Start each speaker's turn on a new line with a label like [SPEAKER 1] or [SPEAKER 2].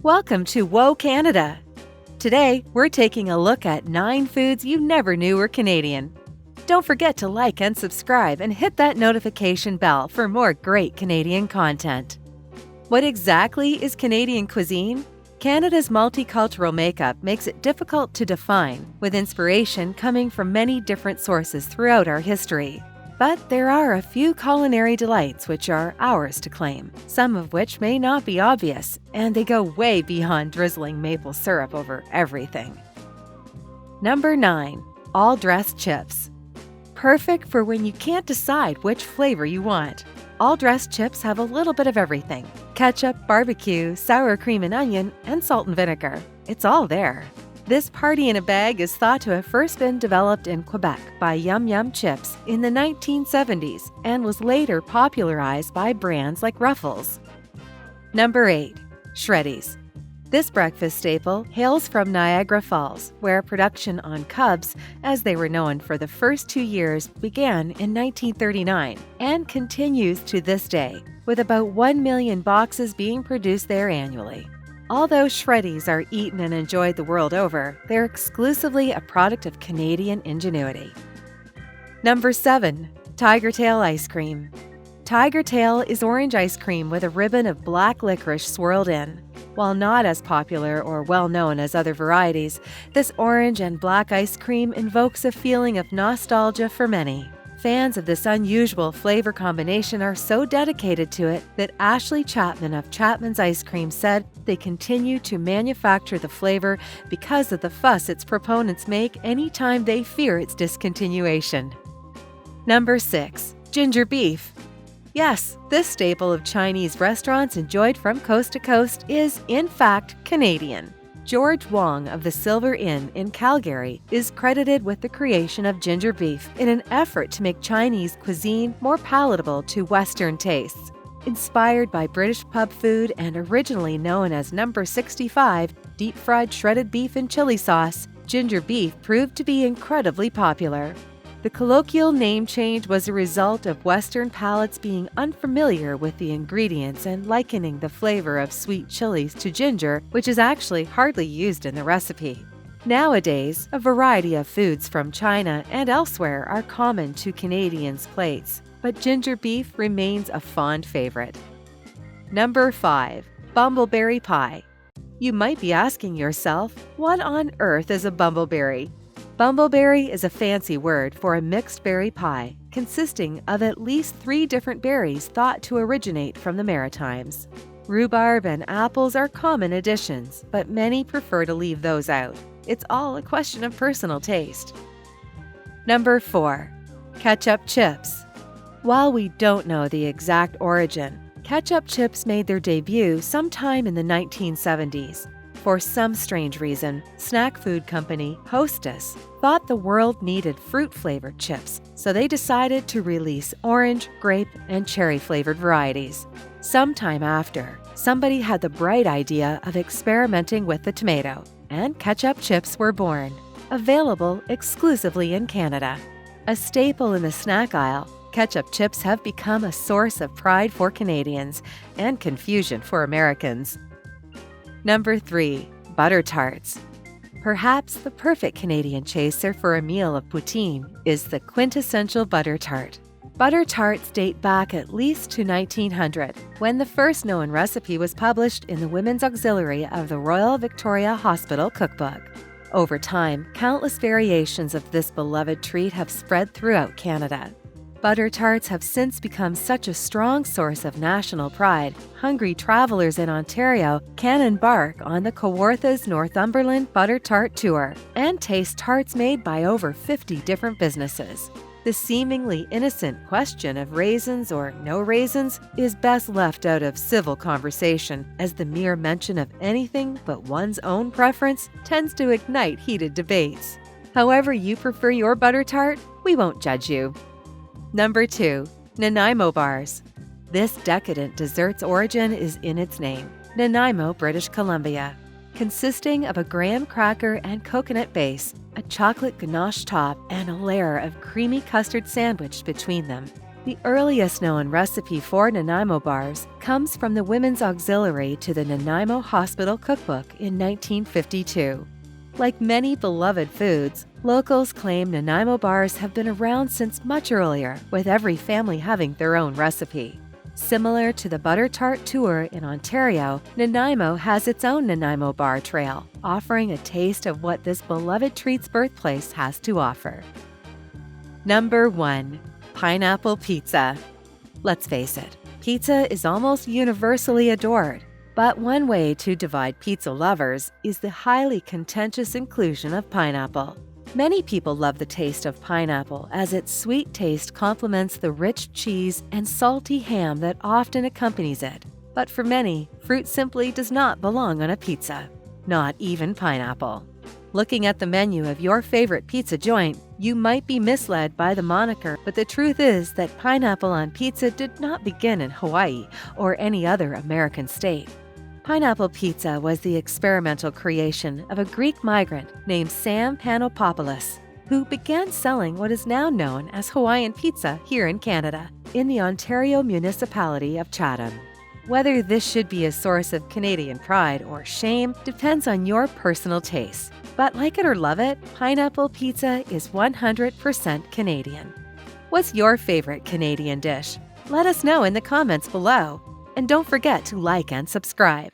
[SPEAKER 1] Welcome to Whoa Canada! Today, we're taking a look at 9 foods you never knew were Canadian. Don't forget to like and subscribe and hit that notification bell for more great Canadian content. What exactly is Canadian cuisine? Canada's multicultural makeup makes it difficult to define, with inspiration coming from many different sources throughout our history. But there are a few culinary delights which are ours to claim, some of which may not be obvious, and they go way beyond drizzling maple syrup over everything. Number 9. All-dressed chips. Perfect for when you can't decide which flavor you want. All-dressed chips have a little bit of everything: ketchup, barbecue, sour cream and onion, and salt and vinegar. It's all there. This party in a bag is thought to have first been developed in Quebec by Yum Yum Chips in the 1970s and was later popularized by brands like Ruffles. Number 8. Shreddies. This breakfast staple hails from Niagara Falls, where production on Cubs, as they were known for the first 2 years, began in 1939 and continues to this day, with about 1 million boxes being produced there annually. Although Shreddies are eaten and enjoyed the world over, they're exclusively a product of Canadian ingenuity. Number 7. Tiger Tail Ice Cream. Tiger Tail is orange ice cream with a ribbon of black licorice swirled in. While not as popular or well-known as other varieties, this orange and black ice cream invokes a feeling of nostalgia for many. Fans of this unusual flavor combination are so dedicated to it that Ashley Chapman of Chapman's Ice Cream said they continue to manufacture the flavor because of the fuss its proponents make anytime they fear its discontinuation. Number 6. Ginger beef. Yes, this staple of Chinese restaurants enjoyed from coast to coast is, in fact, Canadian. George Wong of the Silver Inn in Calgary is credited with the creation of ginger beef in an effort to make Chinese cuisine more palatable to Western tastes. Inspired by British pub food and originally known as Number 65, deep-fried shredded beef and chili sauce, ginger beef proved to be incredibly popular. The colloquial name change was a result of Western palates being unfamiliar with the ingredients and likening the flavor of sweet chilies to ginger, which is actually hardly used in the recipe. Nowadays, a variety of foods from China and elsewhere are common to Canadians' plates, but ginger beef remains a fond favorite. Number 5. Bumbleberry Pie. You might be asking yourself, what on earth is a bumbleberry? Bumbleberry is a fancy word for a mixed berry pie, consisting of at least 3 different berries thought to originate from the Maritimes. Rhubarb and apples are common additions, but many prefer to leave those out. It's all a question of personal taste. Number 4. Ketchup Chips. While we don't know the exact origin, ketchup chips made their debut sometime in the 1970s. For some strange reason, snack food company Hostess thought the world needed fruit-flavored chips, so they decided to release orange, grape, and cherry-flavored varieties. Sometime after, somebody had the bright idea of experimenting with the tomato, and ketchup chips were born, available exclusively in Canada. A staple in the snack aisle, ketchup chips have become a source of pride for Canadians and confusion for Americans. Number 3. Butter Tarts. Perhaps the perfect Canadian chaser for a meal of poutine is the quintessential butter tart. Butter tarts date back at least to 1900, when the first known recipe was published in the Women's Auxiliary of the Royal Victoria Hospital Cookbook. Over time, countless variations of this beloved treat have spread throughout Canada. Butter tarts have since become such a strong source of national pride, hungry travelers in Ontario can embark on the Kawarthas Northumberland Butter Tart Tour and taste tarts made by over 50 different businesses. The seemingly innocent question of raisins or no raisins is best left out of civil conversation, as the mere mention of anything but one's own preference tends to ignite heated debates. However you prefer your butter tart, we won't judge you. Number 2. Nanaimo Bars. This decadent dessert's origin is in its name, Nanaimo, British Columbia. Consisting of a graham cracker and coconut base, a chocolate ganache top, and a layer of creamy custard sandwiched between them. The earliest known recipe for Nanaimo Bars comes from the Women's Auxiliary to the Nanaimo Hospital Cookbook in 1952. Like many beloved foods, locals claim Nanaimo Bars have been around since much earlier, with every family having their own recipe. Similar to the Butter Tart Tour in Ontario, Nanaimo has its own Nanaimo Bar Trail, offering a taste of what this beloved treat's birthplace has to offer. Number 1. Pineapple Pizza. Let's face it, pizza is almost universally adored, but one way to divide pizza lovers is the highly contentious inclusion of pineapple. Many people love the taste of pineapple as its sweet taste complements the rich cheese and salty ham that often accompanies it. But for many, fruit simply does not belong on a pizza, not even pineapple. Looking at the menu of your favorite pizza joint, you might be misled by the moniker, but the truth is that pineapple on pizza did not begin in Hawaii or any other American state. Pineapple pizza was the experimental creation of a Greek migrant named Sam Panopopoulos, who began selling what is now known as Hawaiian pizza here in Canada, in the Ontario municipality of Chatham. Whether this should be a source of Canadian pride or shame depends on your personal taste. But like it or love it, pineapple pizza is 100% Canadian. What's your favorite Canadian dish? Let us know in the comments below. And don't forget to like and subscribe.